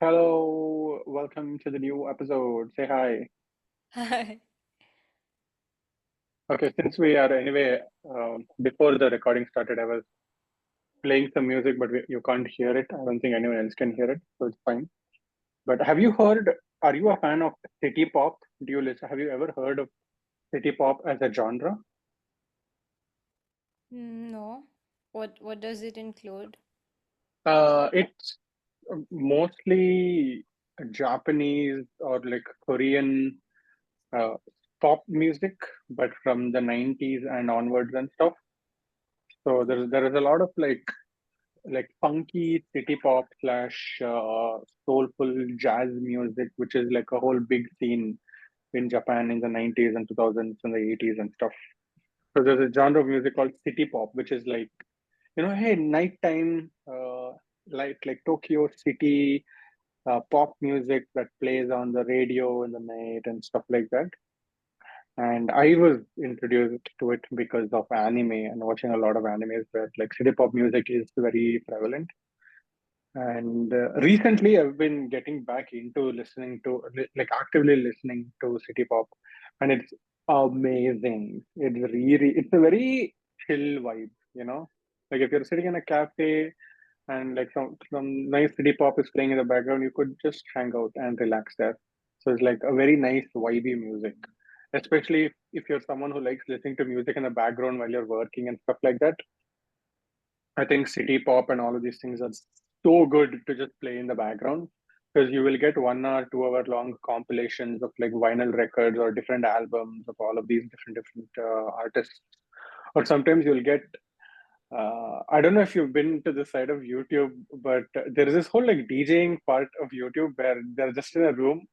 Hello, welcome to the new episode. Say hi. Hi. Okay, since we are anyway, before the recording started, I was playing some music, but you can't hear it. I don't think anyone else can hear it, so it's fine. But have you heard, are you a fan of city pop? Do you listen, have you ever heard of city pop as a genre? No. What does it include? It's mostly Japanese or like Korean uh, pop music, but from the 90s and onwards and stuff. So there is a lot of like funky city pop slash soulful jazz music, which is like a whole big scene in Japan in the 90s and 2000s and the 80s and stuff. So there's a genre of music called city pop, which is like, hey, nighttime, like Tokyo City pop music that plays on the radio in the night and stuff like that. And I was introduced to it because of anime and watching a lot of animes where like city pop music is very prevalent. And recently, I've been getting back into listening to, like, actively listening to city pop, and it's amazing. It's a very chill vibe, you know? Like, if you're sitting in a cafe and like some nice city pop is playing in the background, you could just hang out and relax there. So it's like a very nice, vibey music, especially if you're someone who likes listening to music in the background while you're working and stuff like that. I think city pop and all of these things are so good to just play in the background because you will get 1 hour, 2 hour long compilations of like vinyl records or different albums of all of these different artists. Or sometimes you'll get I don't know if you've been to the side of YouTube, but there is this whole like DJing part of YouTube where they're just in a room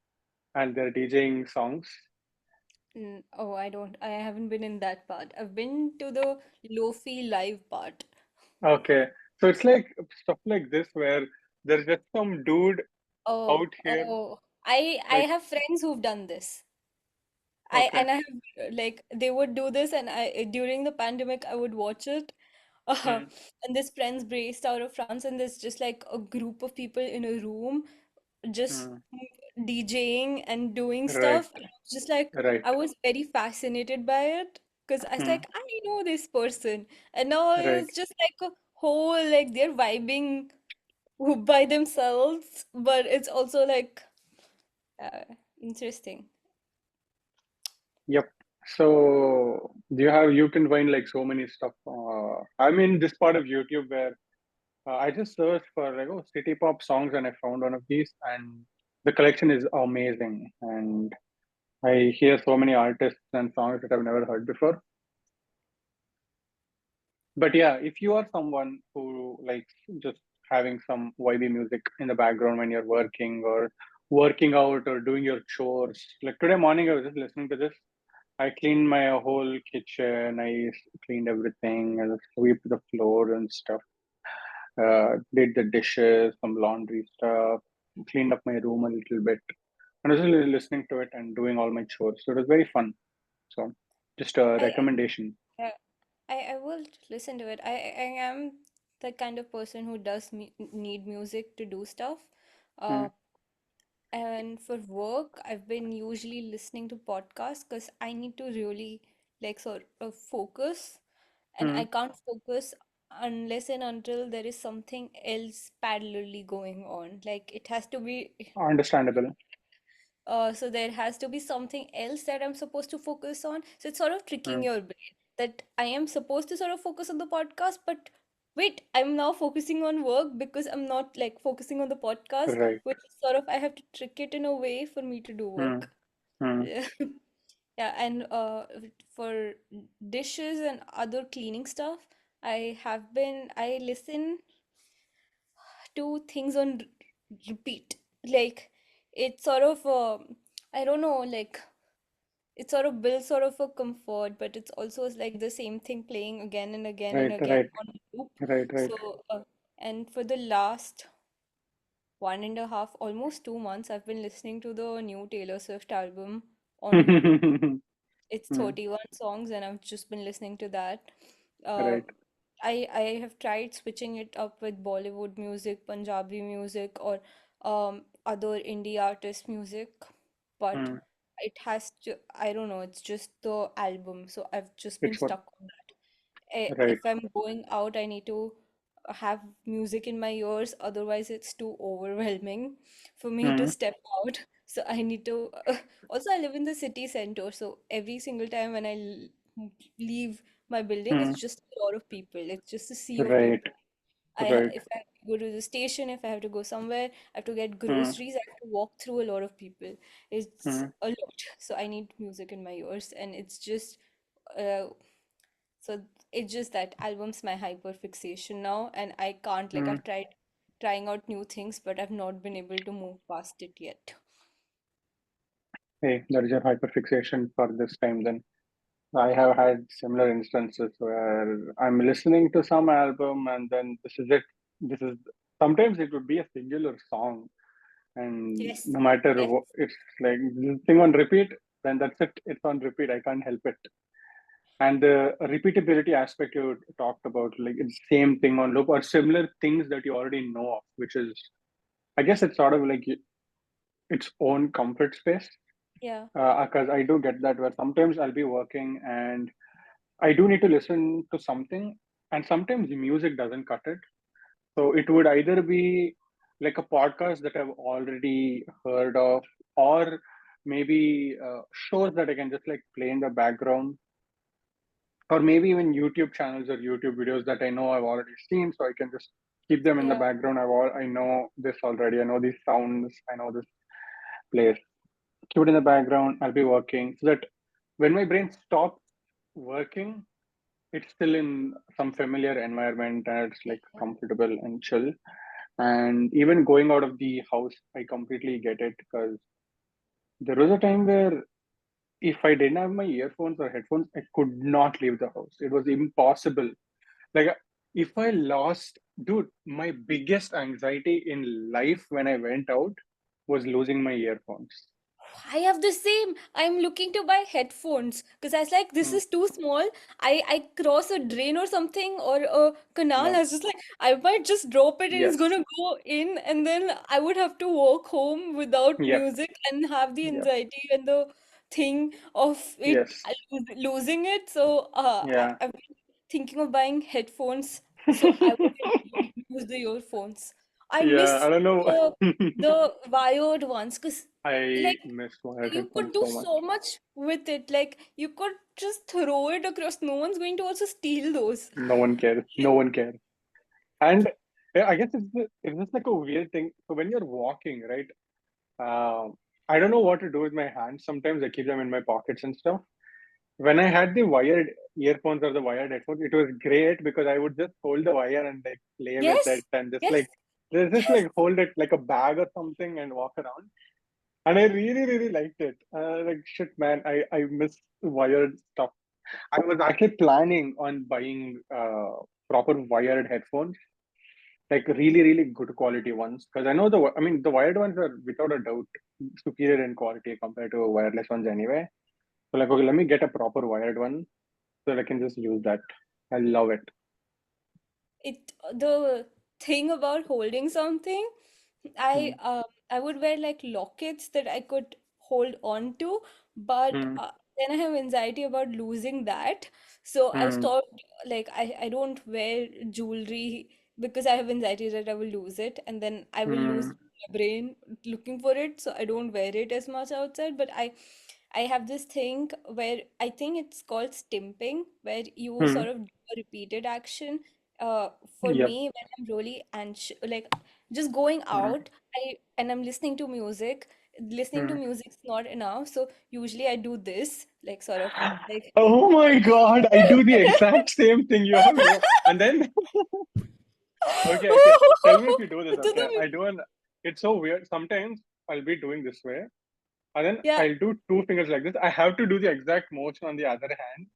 and they're DJing songs. Oh, I don't. I haven't been in that part. I've been to the Lofi live part. Okay, so it's like stuff like this where there's just some dude Oh, out here, oh. I like, have friends who've done this. I okay, and I have like they would do this, and I during the pandemic I would watch it. Uh, hmm, and this friends based out of France, and there's just like a group of people in a room just hmm, DJing and doing right, stuff. And I was just like, right, I was very fascinated by it because I was hmm, like, I know this person. And now right. it's just like a whole, like they're vibing by themselves, but it's also like uh, interesting. Yep. So you can find like so many stuff. I'm in this part of YouTube where I just searched for like, oh, city pop songs, and I found one of these, and the collection is amazing. And I hear so many artists and songs that I've never heard before. But yeah, if you are someone who likes just having some vibey music in the background when you're working or working out or doing your chores, like today morning, I was just listening to this. I cleaned my whole kitchen. I cleaned everything and swept the floor and stuff. Did the dishes, some laundry stuff, cleaned up my room a little bit. And I was just listening to it and doing all my chores. So it was very fun. So just a I recommendation. I, I will listen to it. I am the kind of person who does me need music to do stuff. Hmm. Uh, And for work, I've been usually listening to podcasts because I need to really like sort of focus, and Hmm. I can't focus unless and until there is something else parallelly going on. Like it has to be Understandable. so there has to be something else that I'm supposed to focus on. So it's sort of tricking Hmm. your brain that I am supposed to sort of focus on the podcast, but wait, I'm now focusing on work because I'm not like focusing on the podcast, Right. which is sort of I have to trick it in a way for me to do Hmm. work. Hmm. Yeah, yeah, and for dishes and other cleaning stuff, I listen to things on repeat. Like it's sort of I don't know, like it sort of builds sort of a comfort, but it's also like the same thing playing again and again and Right. again Right. on loop. Right. Right. So, and for the last 1.5, almost 2 months, I've been listening to the new Taylor Swift album on loop. It's Hmm. 31 songs, and I've just been listening to that. Uh, Right. I have tried switching it up with Bollywood music, Punjabi music, or other indie artist music, but Hmm. it has to, I don't know, it's just the album. So I've just been It's what, stuck on that. right. If I'm going out, I need to have music in my ears, otherwise it's too overwhelming for me to Hmm. step out. So I need to also I live in the city center, so every single time when I leave my building, Hmm. it's just a lot of people. It's just a sea of Right. people. Right. If I have to go to the station, if I have to go somewhere, I have to get Hmm. groceries, I have to walk through a lot of people. It's Hmm. a lot. So I need music in my ears, and it's just uh, so it's just that album's my hyper fixation now, and I can't, like, Hmm. I've tried trying out new things, but I've not been able to move past it yet. Hey, there is your hyperfixation for this time then. I have had similar instances where I'm listening to some album and then this is it. This is sometimes it would be a singular song, and Yes. no matter Yes. what, it's like this thing on repeat. Then that's it. It's on repeat. I can't help it. And the repeatability aspect you talked about, like it's same thing on loop or similar things that you already know of, which is, I guess it's sort of like its own comfort space. Yeah. Because I do get that where sometimes I'll be working and I do need to listen to something, and sometimes the music doesn't cut it. So it would either be like a podcast that I've already heard of, or maybe shows that I can just like play in the background, or maybe even YouTube channels or YouTube videos that I know I've already seen, so I can just keep them in the Yeah. background. I know this already. I know these sounds. I know this place. Keep it in the background. I'll be working so that when my brain stops working, it's still in some familiar environment and it's like comfortable and chill. And even going out of the house, I completely get it because there was a time where if I didn't have my earphones or headphones, I could not leave the house. It was impossible. Like if I lost, dude, my biggest anxiety in life when I went out was losing my earphones. I have the same. I'm looking to buy headphones because I was like, this Hmm. is too small. I cross a drain or something or a canal. Yeah. I was just like, I might just drop it and it's Yes. gonna go in, and then I would have to walk home without Yep. music and have the Yep. anxiety and the thing of it Yes. losing it. So Yeah. I've been thinking of buying headphones so I wouldn't use the earphones. I Yeah. I miss don't know. the wired ones because, I like, miss wired you could headphones do so much. so much with it. Like, you could just throw it across. No one's going to also steal those. No one cares. No one cares. And I guess it's just like a weird thing. So when you're walking, right? Uh, I don't know what to do with my hands. Sometimes I keep them in my pockets and stuff. When I had the wired earphones or the wired headphones, it was great because I would just hold the wire and like play with it Yes, and yes, just yes. like hold it like a bag or something and walk around. And I really, really liked it. Like shit, man, I miss wired stuff. I was actually planning on buying proper wired headphones, like really, really good quality ones. Because I know I mean, the wired ones are without a doubt superior in quality compared to wireless ones anyway. So like, okay, let me get a proper wired one so that I can just use that. I love it. It the thing about holding something, I Hmm. I would wear like lockets that I could hold on to, but Hmm. then I have anxiety about losing that. So I've Hmm. stopped, like, I don't wear jewelry because I have anxiety that I will lose it, and then I will lose Hmm. my brain looking for it, so I don't wear it as much outside. But I have this thing where I think it's called stimping, where you Hmm. sort of do a repeated action. Uh, for Yep. me, when I'm really anxious, like just going Hmm. out, and I'm listening to music. Listening to Hmm. music's not enough, so usually I do this, like, sort of like. Oh my God, I do the exact same thing. You have no, and then okay, okay. Tell me if you do this. To Okay, the I do an. It's so weird. Sometimes I'll be doing this way, and then yeah, I'll do two fingers like this. I have to do the exact motion on the other hand,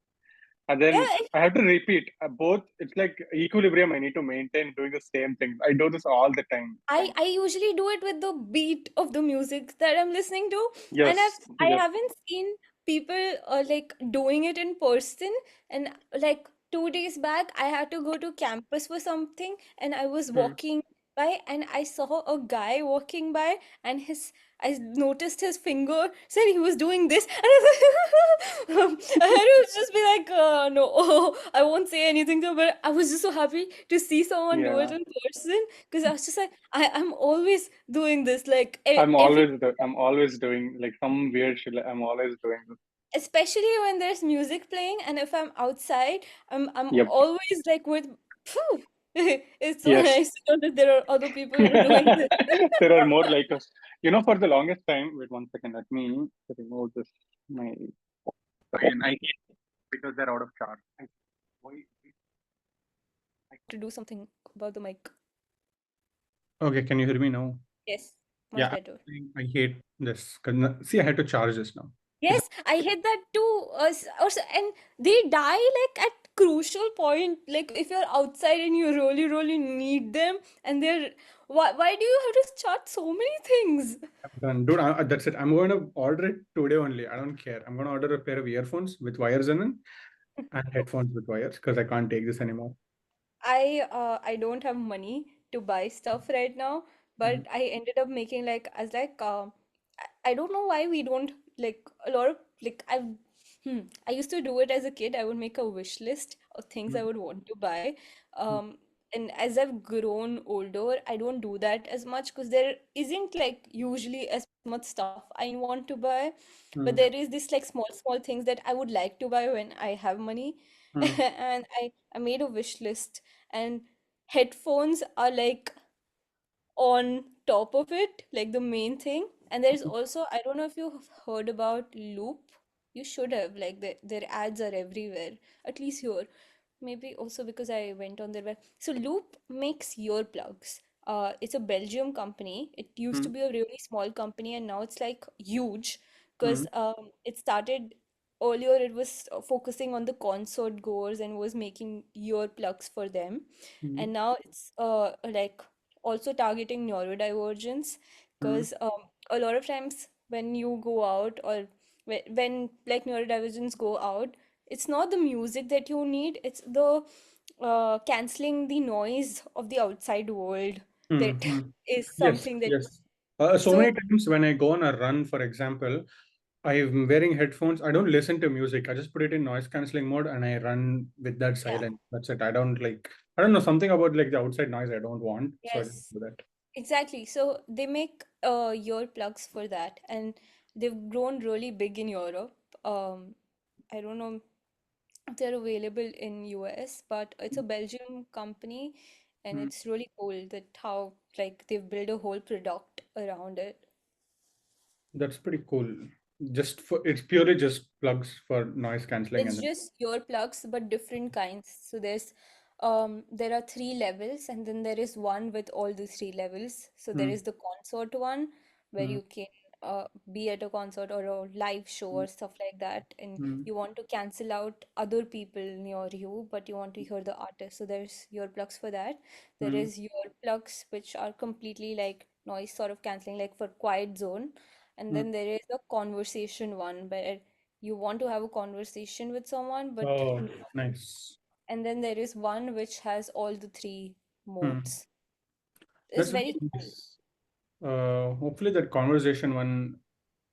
and then yeah. I have to repeat both. It's like equilibrium. I need to maintain doing the same thing. I do this all the time. I usually do it with the beat of the music that I'm listening to, and Yes. I Yep. haven't seen people like doing it in person. And like 2 days back, I had to go to campus for something, and I was Hmm. walking. by and I saw a guy walking by and his I noticed his finger said he was doing this and I was just be like no I won't say anything to her, but I was just so happy to see someone do it Yeah, in person because I was just like I'm always doing this like every I'm always doing like some weird shit. Like, I'm always doing this. especially when there's music playing and if I'm outside I'm Yep. always like with phew, it's so Yes. nice to know that there are other people who are doing this. There are more like us. For the longest time, wait 1 second, let me remove this. My again, I hate because they're out of charge. Why? I To do something about the mic. Okay, can you hear me now? Yes, much Yeah, better. I hate this. 'Cause see, I had to charge this now. It's Yes, I hit that too. And they die like at crucial point. Like if you're outside and you really, really need them, and they're why do you have to start so many things? done, dude. That's it. I'm going to order it today only. I don't care. I'm going to order a pair of earphones with wires in it and headphones with wires because I can't take this anymore. I don't have money to buy stuff right now, Mhm. but I ended up making like I was like I don't know why we don't like a lot of like I used to do it as a kid. I would make a wish list of things I Mhm. would want to buy. And as I've grown older, I don't do that as much because there isn't like usually as much stuff I want to buy. But there Mhm. is this like small things that I would like to buy when I have money. Mhm. And I made a wish list and headphones are like on top of it, like the main thing. And there's also, I don't know if you've heard about Loop. You should have, like their ads are everywhere, at least here. Maybe also because I went on their web. So Loop makes earplugs. It's a Belgium company. It used to Mhm. be a really small company and now it's like huge because Mhm. it started earlier. It was focusing on the concert goers and was making earplugs for them, Mhm. and now it's like also targeting neurodivergence Mhm. because a lot of times when you go out or when like neurodivergents go out, it's not the music that you need, it's the canceling the noise of the outside world that Mhm. is Yes, something that yes. So so many times when I go on a run, for example, I'm wearing headphones. I don't listen to music. I just put it in noise canceling mode and I run with that yeah. silent. That's it. I don't know, something about like the outside noise I don't want. So I just Yes, do that. exactly. So they make earplugs for that, and they've grown really big in Europe. I don't know if they're available in US, but it's a Belgium company, and Mm. it's really cool that how like they've built a whole product around it. That's pretty cool. It's purely just plugs for noise canceling It's and then. just earplugs, but different kinds. So there are three levels, and then there is one with all the three levels. So there Mm. is the concert one where Mm. you can be at a concert or a live show or stuff like that, and Mm. you want to cancel out other people near you, but you want to hear the artist. So there's earplugs for that. There Mm. is earplugs which are completely like noise sort of canceling, like for quiet zone. And Mm. then there is a conversation one where you want to have a conversation with someone, but Oh, nice. and then there is one which has all the three Mm. modes. It's That's very really cool. nice. Hopefully that conversation one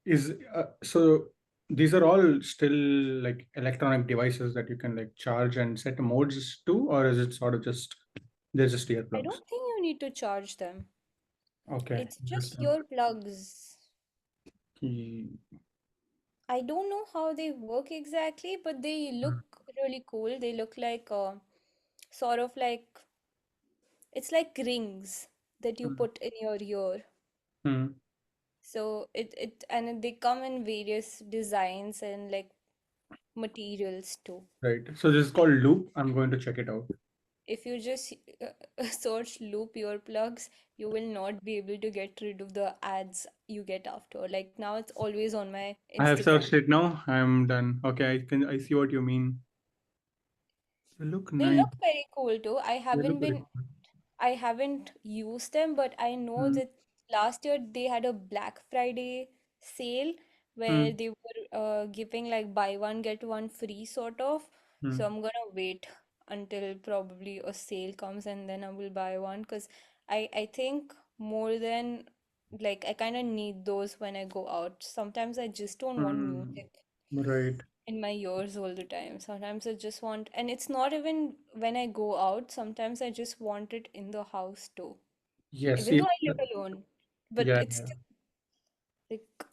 is so these are all still like electronic devices that you can like charge and set modes to, or is it sort of just they're just I earplugs? don't think you need to charge them. Okay, It's just interesting. your plugs. Hmm. I don't know how they work exactly, but they look really cool. They look like sort of like it's like rings that you Hmm. put in your ear. Hmm. So it and they come in various designs and like materials too. Right. So this is called Loop. I'm going to check it out. If you just search loop earplugs, you will not be able to get rid of the ads you get after. Like now it's always on my I have Instagram. searched it now. I'm done. Okay, I see what you mean. They look They nice. look very cool too. They look very cool. I haven't used them, but I know Hmm. that last year they had a Black Friday sale where Hmm. they were giving like buy one get one free sort of. So Hmm. I'm gonna wait until probably a sale comes and then I will buy one because I think more than like I kind of need those when I go out. Sometimes I just don't want Mm, music right. in my ears all the time. Sometimes I just want, and it's not even when I go out, sometimes I just want it in the house too. Yes, Even though even, I live alone, but yeah, it's yeah. still like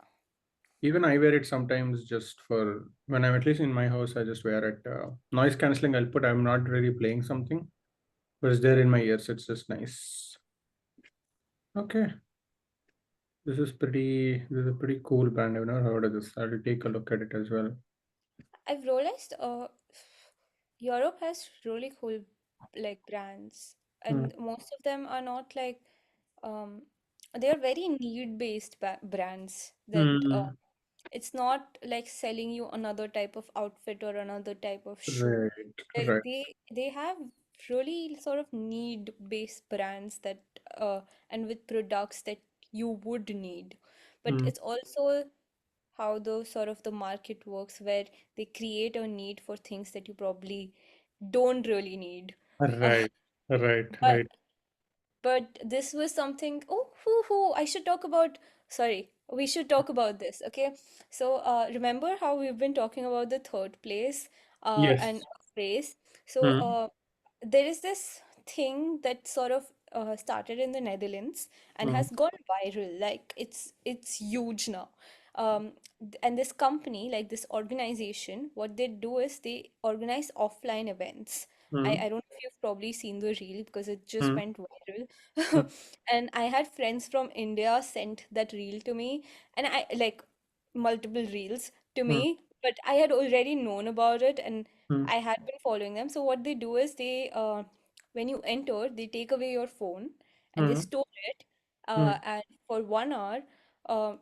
Even I wear it sometimes just for when I'm at least in my house. I just wear it. Noise canceling. I'll put. I'm not really playing something, but it's there in my ears. It's just nice. Okay, This is a pretty cool band. I've never heard of this. I'll take a look at it as well. I've realized Europe has really cool like brands, Hmm. and most of them are not like um they are very need-based brands that Hmm. it's not like selling you another type of outfit or another type of shoe. Right. They Right. they have really sort of need-based brands that and with products that you would need. But Hmm. it's also how the sort of the market works where they create a need for things that you probably don't really need. Uh, Right. Right. but Right. but this was something, oh, I should talk about, sorry, we should talk about this, okay? So, remember how we've been talking about the third place and Yes. a phrase? So, Hmm. there is this thing that sort of started in the Netherlands and Hmm. has gone viral. Like it's huge now. And this company, like this organization, what they do is they organize offline events. I Hmm. don't know if you've probably seen the reel because it just Hmm. went Hmm. viral. And I had friends from India sent that reel to me, and I like multiple reels to Hmm. me, but I had already known about it and Hmm. I had been following them. So what they do is when you enter, they take away your phone and they Hmm. store it. Hmm. And for 1 hour,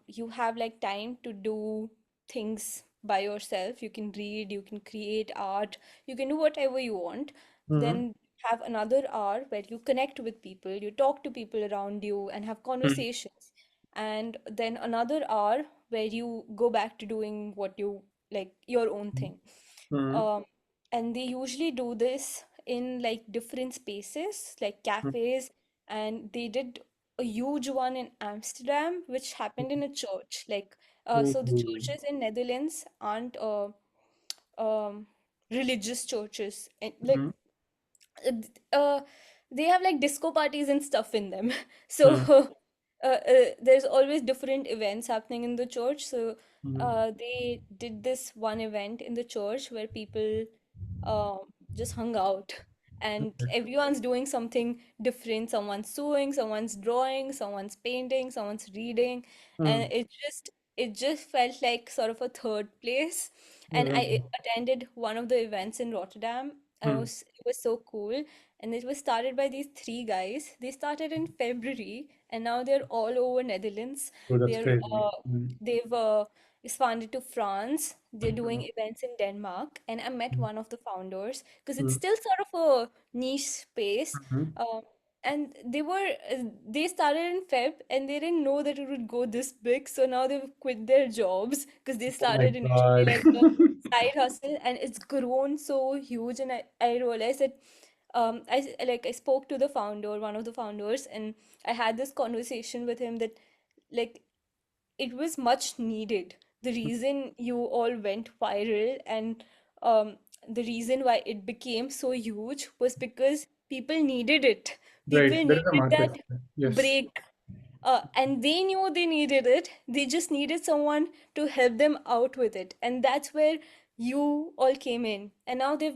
you have like time to do things by yourself. You can read, you can create art, you can do whatever you want. Hmm. Then have another hour where you connect with people, you talk to people around you and have Hmm. conversations. And then another hour where you go back to doing what you like, your own thing. Hmm. Um, and they usually do this in like different spaces, like Hmm. cafes, and they did a huge one in Amsterdam, which happened in a church. Like, so the Ooh. churches in Netherlands aren't um, religious churches, and like Hmm. uh, uh, they have like disco parties and stuff in them. So Hmm. there's always different events happening in the church. So Hmm. they did this one event in the church where people um, just hung out and everyone's doing something different. Someone's sewing, someone's drawing, someone's painting, someone's reading, Hmm. and it just felt like sort of a third place. And I Right. attended one of the events in Rotterdam. Hmm. It was so cool, and it was started by these three guys. They started in February, and now they're all over Netherlands. Oh, that's They're crazy. Hmm. they've expanded to France. They're doing events in Denmark, and I met Hmm. one of the founders because it's Hmm. still sort of a niche space. Hmm. Um, and they started in Feb, and they didn't know that it would go this big. So now they've quit their jobs because they Oh my started initially God. like a side hustle, and it's grown so huge. And I realized that I spoke to the founder, one of the founders, and I had this conversation with him that like it was much needed. The reason you all went viral and um, the reason why it became so huge was because people needed it. Right. People There is a needed market that for that. Yes. break, and they knew they needed it. They just needed someone to help them out with it. And that's where you all came in. And now they're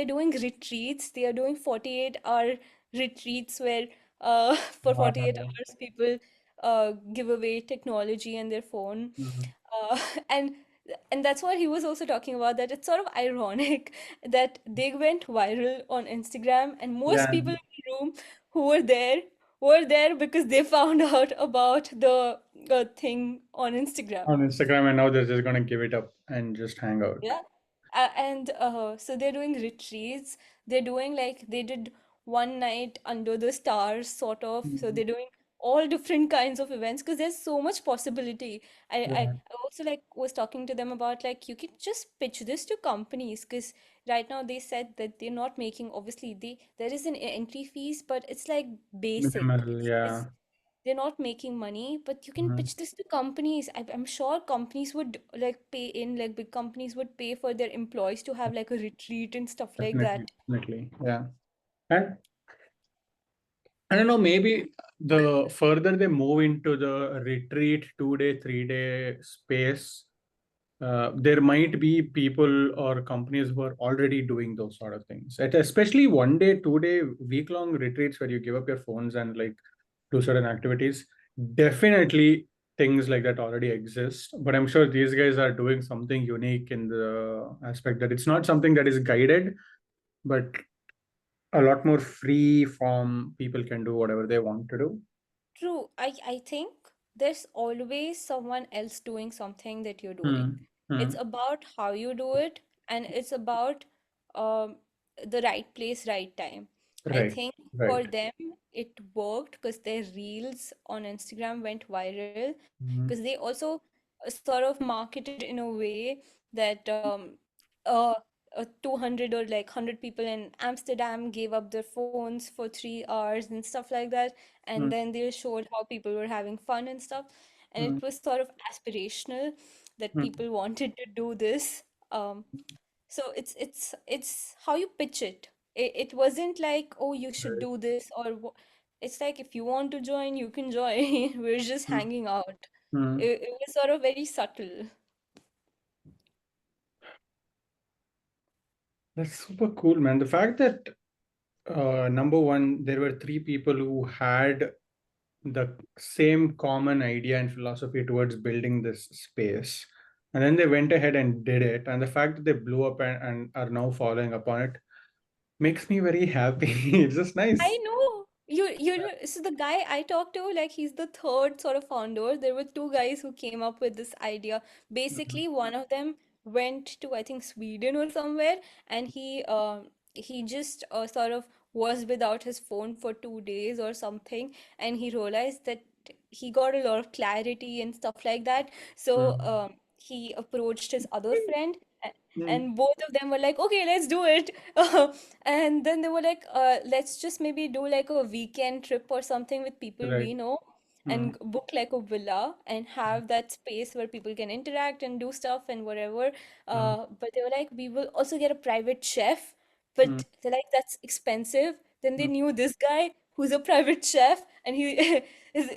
doing retreats. They are doing 48-hour retreats where for 48 Wow. hours people give away technology and their phone. Mhm. Uh, and and that's what he was also talking about, that it's sort of ironic that they went viral on Instagram and most Yeah. people in the room who were there because they found out about the thing on Instagram. On Instagram, and now they're just gonna give it up and just hang out. Yeah. And so they're doing retreats. They're doing like they did one night under the stars, sort of. So Mhm. they're doing all different kinds of events because there's so much possibility. I Yeah, also like was talking to them about like you can just pitch this to companies because right now they said that they're not making, obviously there is an entry fees, but it's like basic. minimal. Yeah. They're not making money, but you can Mhm. pitch this to companies. I'm sure companies would like pay in, like big companies would pay for their employees to have like a retreat and stuff like Definitely, that. definitely. Yeah. And I don't know, maybe the further they move into the retreat 2 day, 3 day space, there might be people or companies who are already doing those sort of things. Especially 1 day, 2 day, week-long retreats where you give up your phones and like do certain activities. Definitely things like that already exist. But I'm sure these guys are doing something unique in the aspect that it's not something that is guided, but a lot more free form. People can do whatever they want to do. True. I think there's always someone else doing something that you're doing. Hmm. It's Hmm. about how you do it, and it's about um, the right place, right time. I Right. think for Right. them it worked because their reels on Instagram went viral Hmm. because they also sort of marketed in a way that uh, 200 or like 100 people in Amsterdam gave up their phones for 3 hours and stuff like that, and Hmm. then they showed how people were having fun and stuff, and Hmm. it was sort of aspirational that Hmm. people wanted to do this. So it's how you pitch it. It wasn't like, oh, you should Right. do this or it's like if you want to join you can join. We're just Hmm. hanging out. Hmm. It was sort of very subtle. That's super cool, man. The fact that number one, there were three people who had the same common idea and philosophy towards building this space, and then they went ahead and did it. And the fact that they blew up and are now following upon it makes me very happy. It's just I nice. know. You know, so the guy I talked to, like he's the third sort of founder. There were two guys who came up with this idea. Mhm. Basically, one of them went to I think Sweden or somewhere, and he just sort of was without his phone for 2 days or something, and he realized that he got a lot of clarity and stuff like that. So Mhm. he approached his other friend, Mhm. and both of them were like, okay, let's do it. And then they were like, let's just maybe do like a weekend trip or something with people Right. we know Mhm. and book like a villa and have that space where people can interact and do stuff and whatever. Mhm. But they were like, we will also get a private chef, Mhm. but they're like, that's expensive. Then they Mhm. knew this guy who's a private chef, and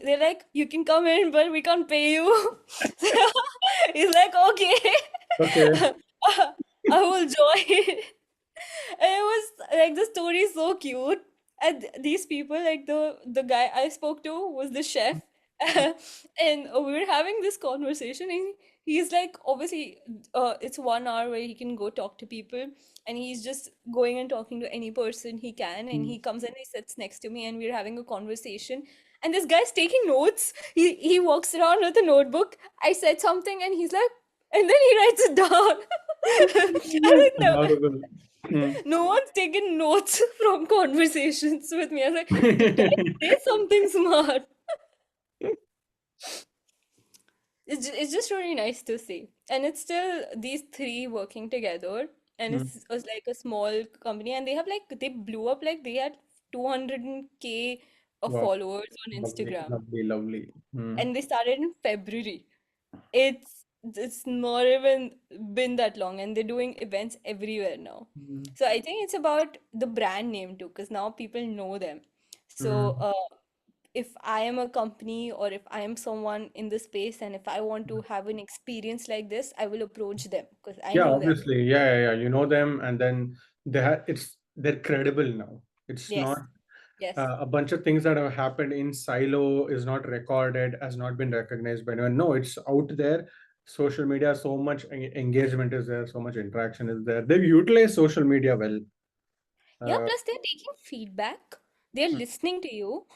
they're like, you can come in, but we can't pay you. He's like, Okay. okay, I will join. And it was like the story is so cute. And these people, like the guy I spoke to was the chef, and we were having this conversation. And he's like, obviously, it's 1 hour where he can go talk to people, and he's just going and talking to any person he can. And Mhm. he comes and he sits next to me, and we're having a conversation. And this guy's taking notes. He walks around with a notebook. I said something, and he's like, and then he writes it down. I think no, Adorable. Mhm. no one's taken notes from conversations with me. I was like, can I say something smart? It's just really nice to see. And it's still these three working together. And Mhm. it's was like a small company. And they have like, they blew up like they had 200K of Wow. followers on Lovely, Instagram. lovely, lovely. Mhm. And they started in February. It's not even been that long, and they're doing events everywhere now. Mhm. So I think it's about the brand name too, because now people know them. So Mhm. if I am a company or if I am someone in the space and if I want to have an experience like this, I will approach them because I Yeah, know them. obviously. Yeah, yeah, yeah. You know them, and then they're credible now. It's not Yes, yes. a bunch of things that have happened in silo is not recorded, has not been recognized by anyone. No, it's out there. Social media, so much engagement is there, so much interaction is there. They've utilized social media well. Yeah, Uh, plus they're taking feedback. They're mm, listening to you.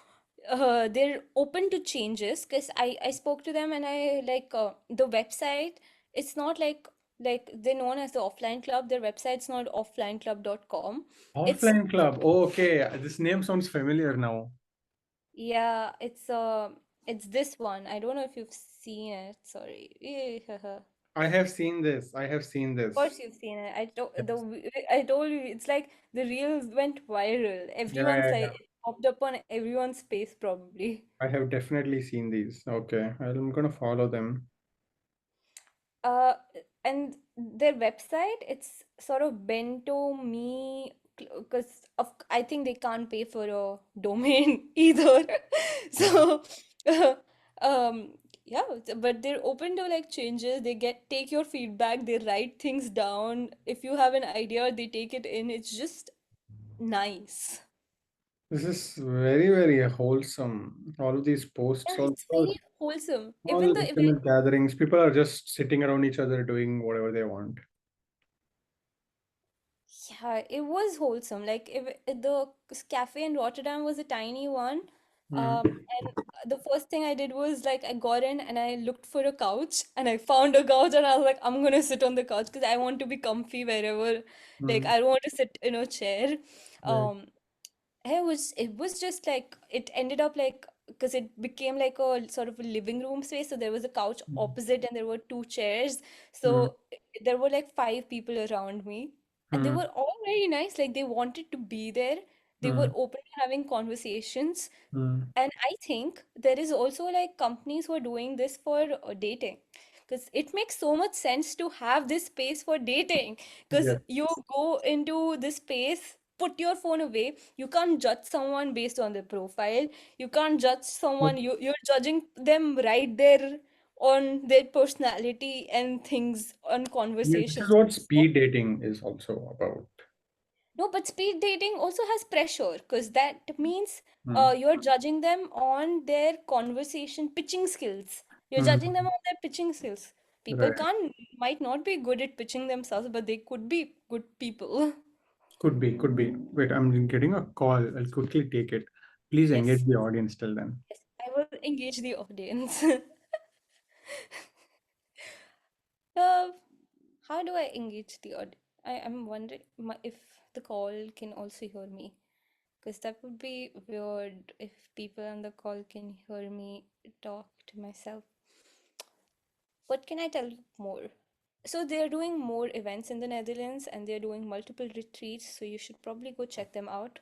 They're open to changes because I spoke to them and I like the website. It's not like they're known as the offline club. Their website's not offlineclub.com. It's Offline club. Oh, okay. This name sounds familiar now. Yeah, it's this one. I don't know if you've seen it. Sorry. Of I have seen this. I have seen course this. you've seen it. I to Yes. I told you it's like the reels went viral. Yeah, yeah, Everyone's like yeah. it popped up on everyone's face probably. I have definitely seen these. Okay, I'm gonna follow them. Uh, and their website, it's sort of bento me because of I think they can't pay for a domain either. Yeah. So, um, yeah, but they're open to like changes. They take your feedback, they write things down. If you have an idea, they take it in. It's just nice. This is very, very wholesome. All of these posts, Yeah, it's very wholesome. all Even the the event. different gatherings, people are just sitting around each other doing whatever they want. Yeah, it was wholesome. Like if the cafe in Rotterdam was a tiny one, Mm, and the first thing I did was like I got in and I looked for a couch and I found a couch and I was like, I'm gonna sit on the couch because I want to be comfy wherever. Like mm, I don't want to sit in a chair. right. Um, it was just like it ended up like because it became like a sort of a living room space. So there was a couch Mm, opposite and there were two chairs. mm, So there were like five people around me and they mm, were all very nice. Like they wanted to be there. They were mm, open to having conversations. mm. And I think there is also like companies who are doing this for dating because it makes so much sense to have this space for dating because Yes. you go into this space, put your phone away. You can't judge someone based on their profile. You can't judge But someone. You're judging them right there on their personality and things on yeah, this is conversations. what So speed dating is also about. no, but speed dating also has pressure because that means Mm, you're judging them on their conversation pitching skills. You're judging mm. them on their pitching skills. People Right. can't might not be good at pitching themselves, but they could be good people. Could be, could be. Wait, I'm getting a call. I'll quickly take it. Please engage Yes, the audience till then. yes, I will engage the audience. uh, how do I engage the audience? I'm wondering if the call can also hear me. Because that would be weird if people on the call can hear me talk to myself. What can I tell you more? So they're doing more events in the Netherlands and they're doing multiple retreats. So you should probably go check them out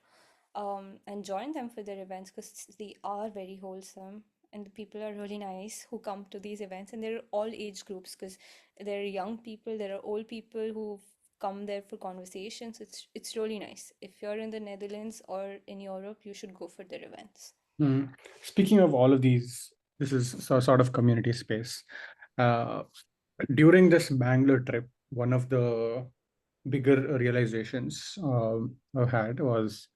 and join them for their events because they are very wholesome and the people are really nice who come to these events and they're all age groups because there are young people, there are old people who've come there for conversations. It's really nice. If you're in the Netherlands or in Europe, you should go for their events. Mm. Speaking of all of these, this is sort of community space. Uh, During this Bangalore trip, one of the bigger realizations I had was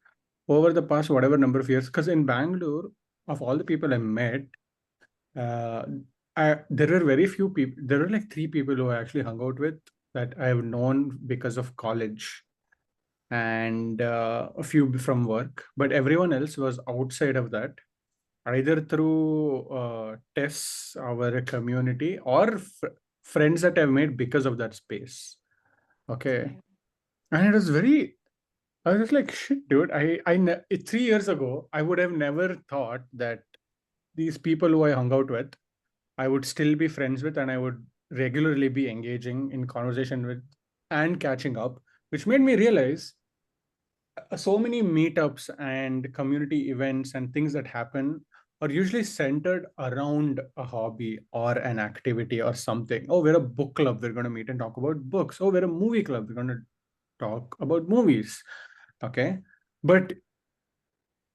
over the past whatever number of years, because in Bangalore, of all the people I met, uh, there were very few people. There were like three people who I actually hung out with that I have known because of college and a few from work, but everyone else was outside of that, either through tests, our community, or friends that I've made because of that space. Okay. Same. And it was very, I was just like, shit, dude. 3 years ago, I would have never thought that these people who I hung out with, I would still be friends with, and I would regularly be engaging in conversation with and catching up, which made me realize so many meetups and community events and things that happen are usually centered around a hobby or an activity or something. Oh, we're a book club. We're going to meet and talk about books. Oh, we're a movie club. We're going to talk about movies. Okay. But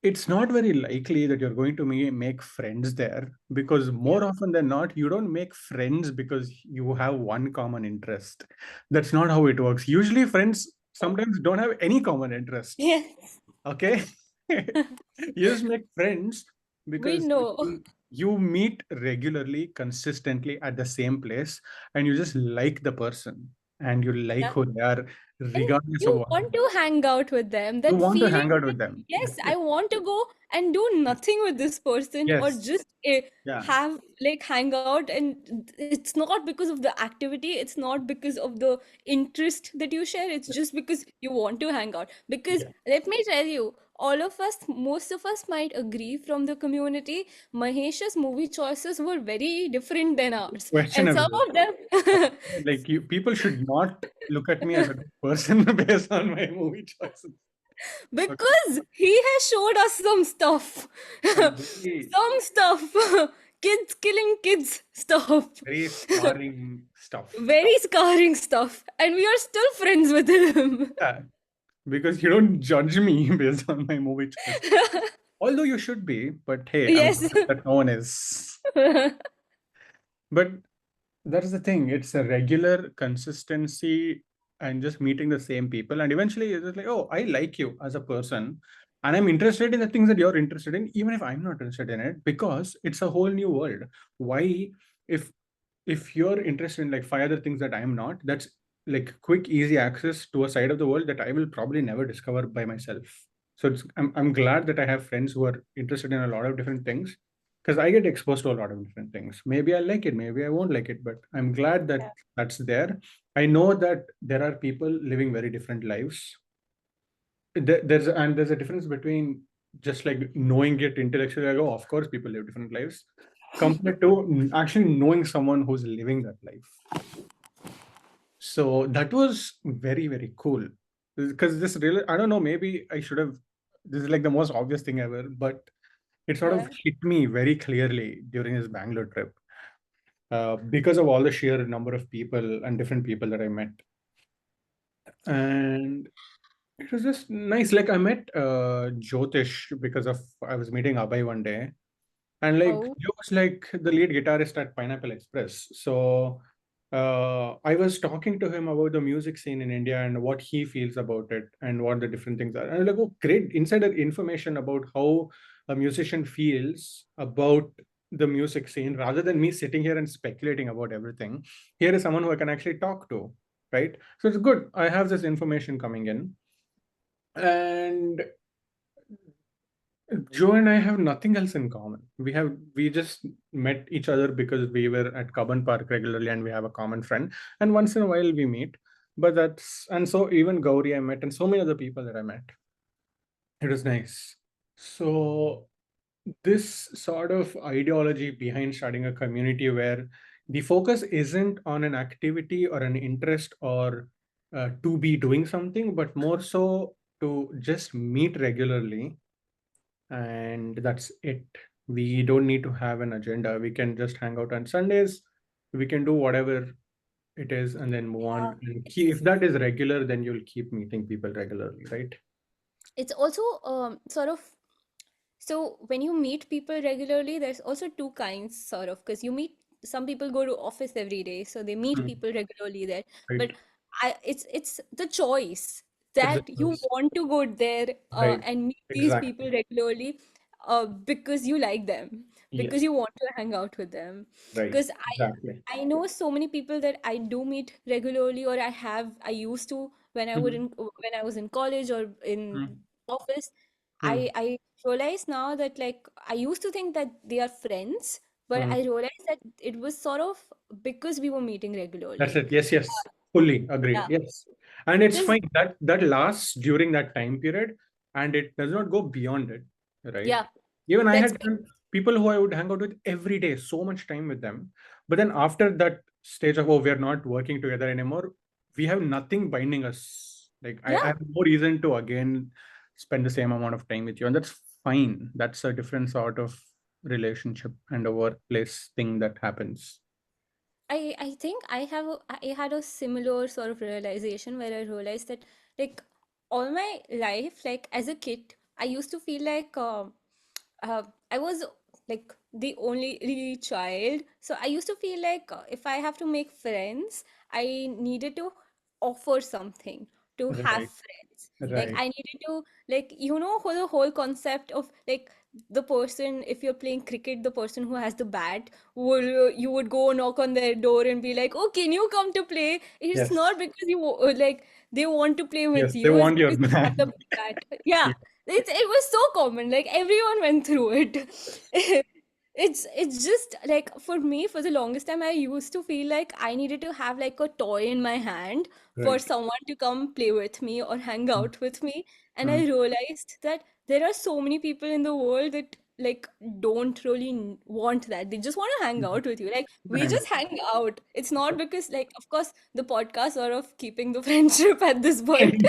it's not very likely that you're going to make friends there because more Yeah. often than not, you don't make friends because you have one common interest. That's not how it works. Usually, friends sometimes don't have any common interest. Yes, Okay. You just make friends we because know. you meet regularly, consistently at the same place, and you just like the person and you like Yeah. who they are, And regardless of you what want to hang out with them. you That want to feeling hang out that, with them. yes, I want to go and do nothing with this person or Yes. just Yeah. have like hang out. And it's not because of the activity, it's not because of the interest that you share, it's just because you want to hang out. Because Yeah. let me tell you, all of us, most of us might agree from the community, Mahesh's movie choices were very different than ours. And some Questionable. of them, Like you, people should not look at me as a good person based on my movie choices. Okay. because he has showed us some stuff. Very, Some stuff. Kids killing kids stuff. very scarring stuff. Very scarring stuff. And we are still friends with him. Yeah, because you don't judge me based on my movie choice. Although you should be, but hey, I'm Yes. glad that no one is. But that's the thing. It's a regular consistency and just meeting the same people. And eventually it's just like, oh, I like you as a person. And I'm interested in the things that you're interested in, even if I'm not interested in it, because it's a whole new world. Why, if if you're interested in like five other things that I'm not, that's like quick, easy access to a side of the world that I will probably never discover by myself. So I'm glad that I have friends who are interested in a lot of different things because I get exposed to a lot of different things. Maybe I like it, maybe I won't like it, but I'm glad that that's there. I know that there are people living very different lives. There's a difference between just like knowing it intellectually, like, oh, of course, people live different lives, compared to actually knowing someone who's living that life. So that was very, very cool. Because this really, I don't know, maybe I should have, this is like the most obvious thing ever, but it sort of Yeah. hit me very clearly during his Bangalore trip because of all the sheer number of people and different people that I met. And it was just nice. Like I met Jyotish because of I was meeting Abhay one day, and like Oh, he was like the lead guitarist at Pineapple Express. So I was talking to him about the music scene in India and what he feels about it and what the different things are. And I'm like, oh, great insider information about how a musician feels about the music scene rather than me sitting here and speculating about everything. Here is someone who I can actually talk to, right? So it's good. I have this information coming in. And Joe and I have nothing else in common. We just met each other because we were at Cubbon Park regularly and we have a common friend. And once in a while we meet. But that's and so even Gauri I met and so many other people that I met. It was nice. So this sort of ideology behind starting a community where the focus isn't on an activity or an interest or to be doing something, but more so to just meet regularly and that's it. We don't need to have an agenda. We can just hang out on Sundays. We can do whatever it is and then move yeah. on. And if that is regular, then you'll keep meeting people regularly, right? It's also sort of, so when you meet people regularly, there's also two kinds, sort of, because you meet, some people go to office every day, so they meet Hmm. people regularly there. But Right. it's the choice It's a that you choice. want to go there Right. and meet these Exactly. people regularly, because you like them, because Yes. you want to hang out with them. Right. Because Exactly. I know so many people that I do meet regularly, or I used to when Mhm. I was in college or in Hmm. office. Hmm. I realize now that, like, I used to think that they are friends, but Hmm. I realized that it was sort of because we were meeting That's regularly. it. Yes, yes. Fully agreed. Yeah, Yes. And it's because fine that that lasts during that time period and it does not go beyond it, right? yeah, Even I that's had people who I would hang out with every day, so much time with them. But then after that stage of, oh, we are not working together anymore, we have nothing binding us. Like I yeah. have no reason to again spend the same amount of time with you. And that's fine. That's a different sort of relationship and a workplace thing that happens. I think I had a similar sort of realization where I realized that, like, all my life, like as a kid, I used to feel like I was like the only child. So I used to feel like, if I have to make friends, I needed to offer something to have Right. friends. Like Right. I needed to, like, the whole concept of, like, the person, if you're playing cricket, the person who has the bat, would you would go knock on their door and be like, oh, can you come to play? It's Yes. not because like they want to play with Yes. They you, it's want your because you have the man. bat. Yeah, it was so common, like everyone went through it. It's just like, for me, for the longest time, I used to feel like I needed to have like a toy in my hand for Right. someone to come play with me or hang Mm. out with me. And I realized that there are so many people in the world that like don't really want that. They just want to hang out with you. Like we And just hang out. It's not because like of course the podcasts are of keeping the friendship at this point.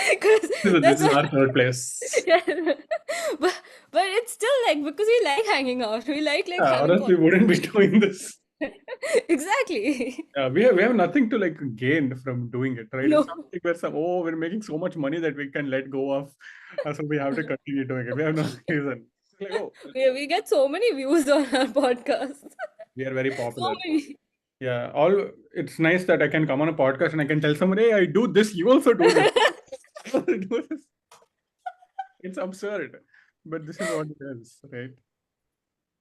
Because so this that's is what our third place. yeah. but but it's still like because we like hanging out. We like Yeah, or having else we wouldn't be doing this. exactly. We have nothing to like gain from doing it, right? It's No. something where we're making so much money that we can let go of, so we have to continue doing it. We have no reason. It's like, oh, We get so many views on our podcast. we are very So popular. many. Yeah, all it's nice that I can come on a podcast and I can tell someone, hey, I do this, you also do this. You also do this. It's absurd, but this is what it is, right?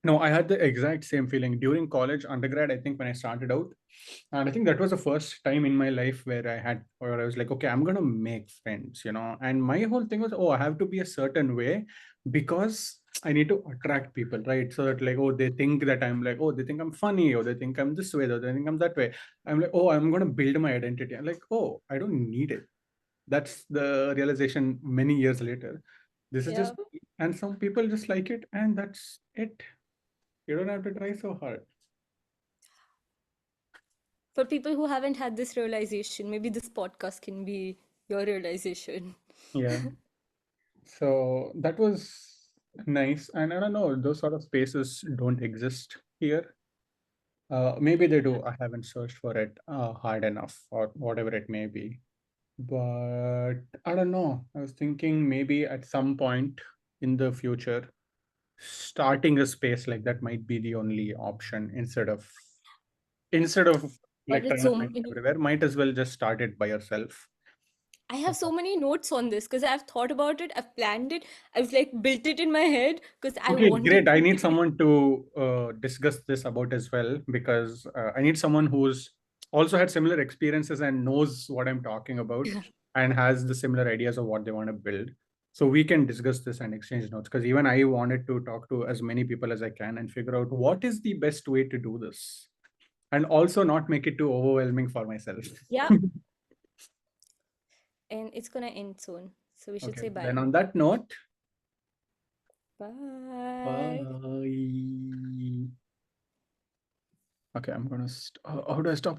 No, I had the exact same feeling during college, undergrad. I think when I started out, and I think that was the first time in my life where I was like, okay, I'm gonna make friends, And my whole thing was, oh, I have to be a certain way because I need to attract people, right? So that like, oh, they think that I'm like, oh, they think I'm funny, or they think I'm this way, or they think I'm that way. I'm like, oh, I'm gonna build my identity. I'm like, oh, I don't need it. That's the realization many years later. This is Yeah. just, and some people just like it, and that's it. You don't have to try so hard. For people who haven't had this realization, maybe this podcast can be your realization. Yeah. So that was nice. And I don't know, those sort of spaces don't exist here. Maybe they do. I haven't searched for it hard enough or whatever it may be. But I don't know. I was thinking maybe at some point in the future, starting a space like that might be the only option instead of But like it's trying to so find it many. everywhere. Might as well just start it by yourself. I have so many notes on this because I've thought about it, I've planned it, I've like built it in my head because I Okay, want it great. I to need be. someone to discuss this about as well because I need someone who's also had similar experiences and knows what I'm talking about and has the similar ideas of what they want to build. So we can discuss this and exchange notes because even I wanted to talk to as many people as I can and figure out what is the best way to do this and also not make it too overwhelming for myself. Yeah. And it's gonna end soon. So we should Okay, say bye then now. on that note, Bye. bye. Okay, I'm gonna. How do I stop?